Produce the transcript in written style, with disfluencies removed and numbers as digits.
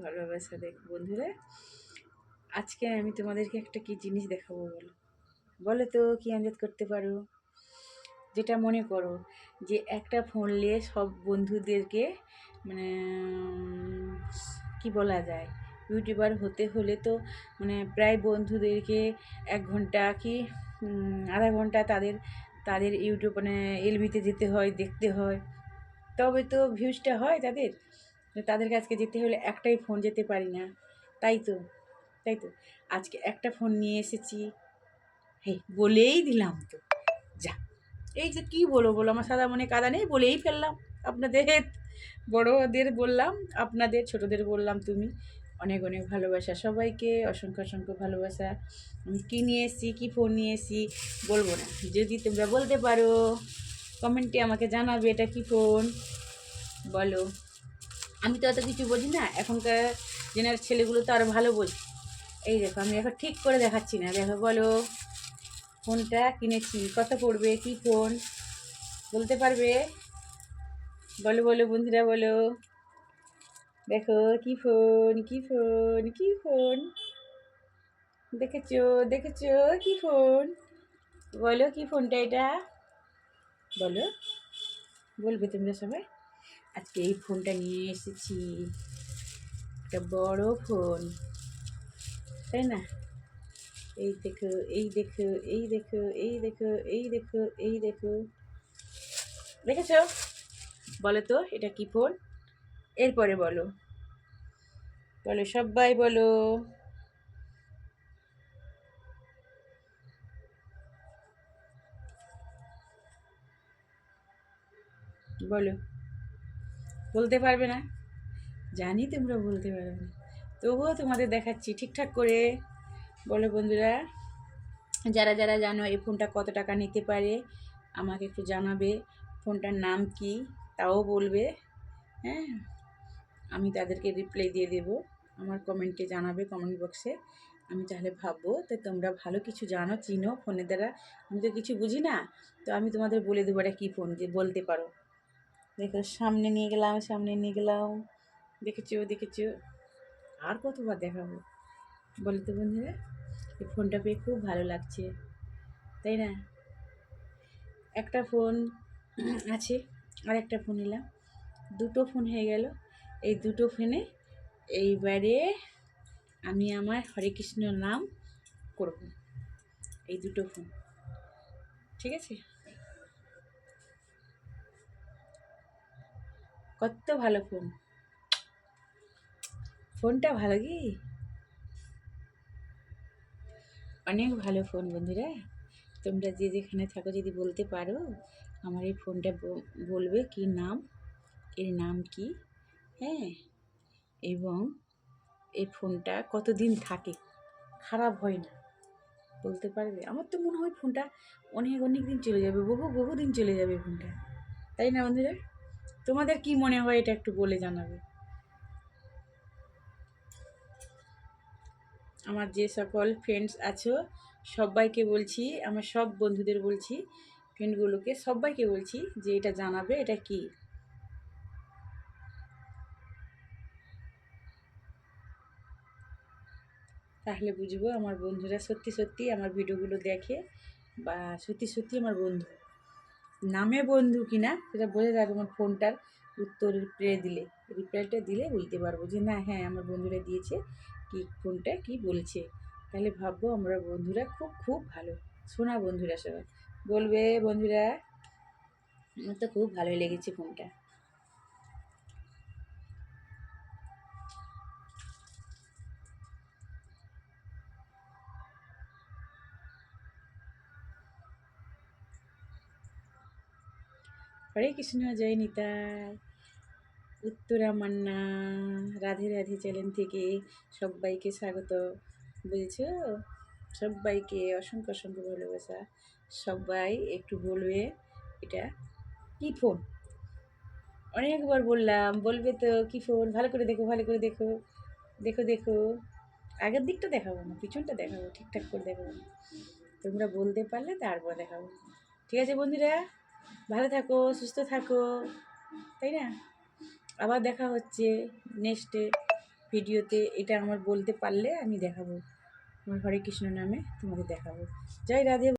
ভালোবাসা। দেখো বন্ধুরা, আজকে আমি তোমাদেরকে একটা কি জিনিস দেখাবো, বলো বলো তো কি আন্দাজ করতে পারো? যেটা মনে করো যে একটা ফোন নিয়ে সব বন্ধুদেরকে মানে কি বলা যায়, ইউটিউবার হতে হলে তো মানে প্রায় বন্ধুদেরকে 1 ঘন্টা কি আধা ঘন্টা তাদের তাদের ইউটিউব মানে এলবিতে যেতে হয়, দেখতে হয়, তবে তো ভিউজটা হয় তাদের। তাদের কাছকে যেতে হলে একটাই ফোন, যেতে পারি না। তাই তো তাই তো আজকে একটা ফোন নিয়ে এসেছি। হে, বলেই দিলাম তো, যা এই যে কি বলো বলো, আমার সাদা মনে কাদা নেই, বলেই ফেললাম। আপনাদের বড়দের বললাম, আপনাদের ছোটদের বললাম তুমি। অনেক অনেক ভালোবাসা সবাইকে, অসংখ্য অসংখ্য ভালোবাসা। আমি কী নিয়ে এসেছি, কী ফোন নিয়ে এসেছি বলবো না, যদি তোমরা বলতে পারো কমেন্টে আমাকে জানাবে এটা কী ফোন বলো। আমি তো এত কিছু বুঝি না, এখনকার জেনারেল ছেলেগুলো তো আরও ভালো বোঝে। এই দেখো, আমি এখন ঠিক করে দেখাচ্ছি না, দেখো বলো ফোনটা কিনেছি, কত পড়বে, কী ফোন বলতে পারবে? বলো বলো বন্ধুরা বলো, দেখো কি ফোন, কি ফোন, কি ফোন, দেখেছো দেখেছো কি ফোন, বলো কি ফোনটা এটা, বলো, বলবে তোমরা সবাই। আজকে এই ফোনটা নিয়ে এসেছি, একটা বড় ফোন, তাই না? এই দেখো, এই দেখো, এই দেখো, এই দেখো, এই দেখো, এই দেখো, দেখেছো? বলো তো এটা কি ফোন? এরপরে বলো, বলো সবাই বলো, বলো। বলতে পারবে না, জানি তোমরা বলতে পারবে না, তবুও তোমাদের দেখাচ্ছি ঠিকঠাক করে। বলো বন্ধুরা, যারা যারা জানো এই ফোনটা কত টাকা নিতে পারে আমাকে একটু জানাবে। ফোনটার নাম কি তাও বলবে, হ্যাঁ, আমি তাদেরকে রিপ্লাই দিয়ে দেবো। আমার কমেন্টে জানাবে, কমেন্ট বক্সে। আমি তাহলে ভাববো তো তোমরা ভালো কিছু জানো, চিনো ফোনের দ্বারা। আমি তো কিছু বুঝি না, তো আমি তোমাদের বলে দেবো এটা কী ফোন, যে বলতে পারো। দেখো, সামনে নিয়ে গেলাম, সামনে নিয়ে গেলাম, দেখেছো দেখেছো, আর কতবার দেখাবো বলো তো বন্ধুরা? এই ফোনটা পেয়ে খুব ভালো লাগছে, তাই না? একটা ফোন আছে, আর একটা ফোন নিলাম, দুটো ফোন হয়ে গেল। এই দুটো ফোনে এইবারে আমি আমার হরে কৃষ্ণ নাম করব, এই দুটো ফোন, ঠিক আছে? কত ভালো ফোন, ফোনটা ভালো কি, অনেক ভালো ফোন বন্ধুরা। তোমরা যে যেখানে থাকো যদি বলতে পারো আমার এই ফোনটা বলবে কি নাম, এর নাম কি, হ্যাঁ, এবং এই ফোনটা কতদিন থাকে, খারাপ হয় না, বলতে পারবে? আমার তো মনে হয় ফোনটা অনেক অনেক দিন চলে যাবে, বহু বহু দিন চলে যাবে ফোনটা, তাই না বন্ধুরা? তোমাদের কি মনে হয় এটা একটু বলে জানাবে। আমার যে সকল ফ্রেন্ডস আছো সবাইকে বলছি, আমার সব বন্ধুদের বলছি, ফ্রেন্ডগুলোকে সবাইকে বলছি যে এটা জানাবে এটা কি। তাহলে বুঝবো আমার বন্ধুরা সত্যি সত্যি আমার ভিডিওগুলো দেখে, বা সত্যি সত্যি আমার বন্ধু, নামে বন্ধু কিনা সেটা বোঝা যাবে আমার ফোনটার উত্তর রিপ্লাইটা দিলে বুঝতে পারবো যে না, হ্যাঁ আমার বন্ধুরা দিয়েছে, কি ফোনটা কি বলছে। তাহলে ভাববো আমরা বন্ধুরা খুব খুব ভালো। শোনা বন্ধুরা সবাই বলবে, বন্ধুরা আমার তো খুব ভালোই লেগেছে ফোনটা। হরে কৃষ্ণ, জয় নিতাই, উত্তরা মান্না, রাধে রাধে চ্যানেল থেকে সবাইকে স্বাগত, বুঝেছো? সবাইকে অসংখ্য অসংখ্য ভালোবাসা। সবাই একটু বলবে এটা কী ফোন, অনেকবার বললাম, বলবে তো কী ফোন, ভালো করে দেখো, ভালো করে দেখো, দেখো দেখো, আগের দিকটা দেখাবো না, পিছনটা দেখাবো, ঠিকঠাক করে দেখাবো না, তোমরা বলতে পারলে তারপর দেখাবো। ঠিক আছে বন্ধুরা, ভালো থাকো, সুস্থ থাকো, তাই না? আবার দেখা হচ্ছে নেক্সটে। ভিডিওতে এটা আমার বলতে পারলে আমি দেখাবো, আমার হরে কৃষ্ণ নামে তোমাদের দেখাবো। জয় রাধে।